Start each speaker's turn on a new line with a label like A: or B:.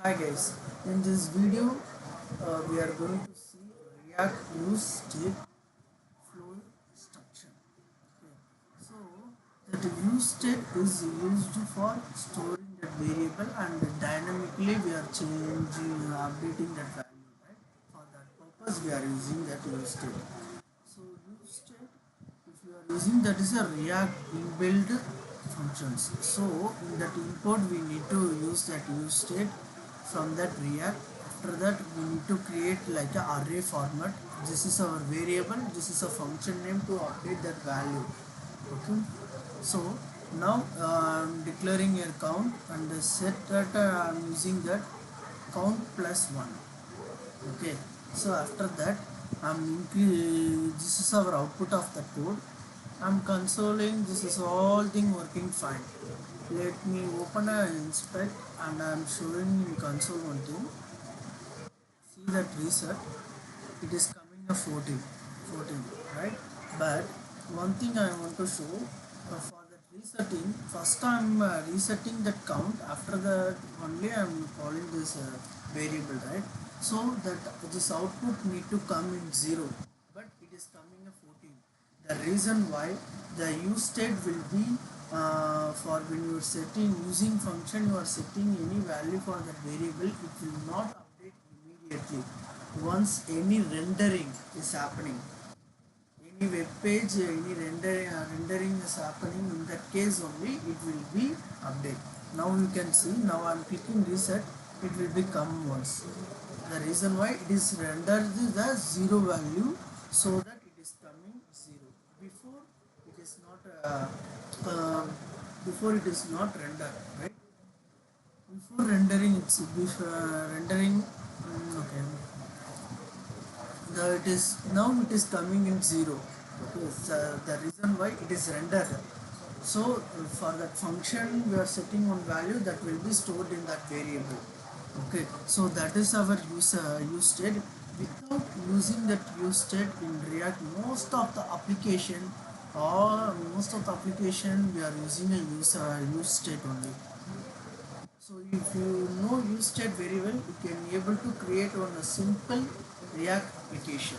A: Hi guys, in this video we are going to see React use state flow structure. Okay. So that use state is used for storing that variable and dynamically we are changing, updating that value, right? For that purpose we are using that use state. So use state, if you are using, that is a React inbuilt functions. So in that import we need to use that use state from that React. After that we need to create like a array format. This is our variable, this is a function name to update that value. Okay. So now I'm declaring a count and set that I'm using that count plus 1. Okay, so after that this is our output of the code. I'm consoling, this is all thing working fine. Let me open and inspect, and I'm showing in console one thing. See that reset, it is coming a 14, right? But one thing I want to show, for that resetting, first I'm resetting that count, after that only I'm calling this variable, right? So that this output need to come in 0, but it is coming a 14. The reason why, the use state will be for when you are setting using function, you are setting any value for that variable, it will not update immediately. Once any rendering is happening, any web page, any rendering is happening, in that case only it will be update. Now you can see, now I'm clicking reset, it will become once. The reason why, it is rendered the 0 value, so that it is coming 0. Before it is not uh, before it is not rendered, right? Before rendering, it's before rendering, okay, it is now it is coming in 0. Okay, so the reason why, it is rendered. So for that function we are setting one value that will be stored in that variable. Okay, so that is our use state. Without using that use state in React, most of the application we are using a use state only. So if you know use state very well, you can be able to create one a simple React application.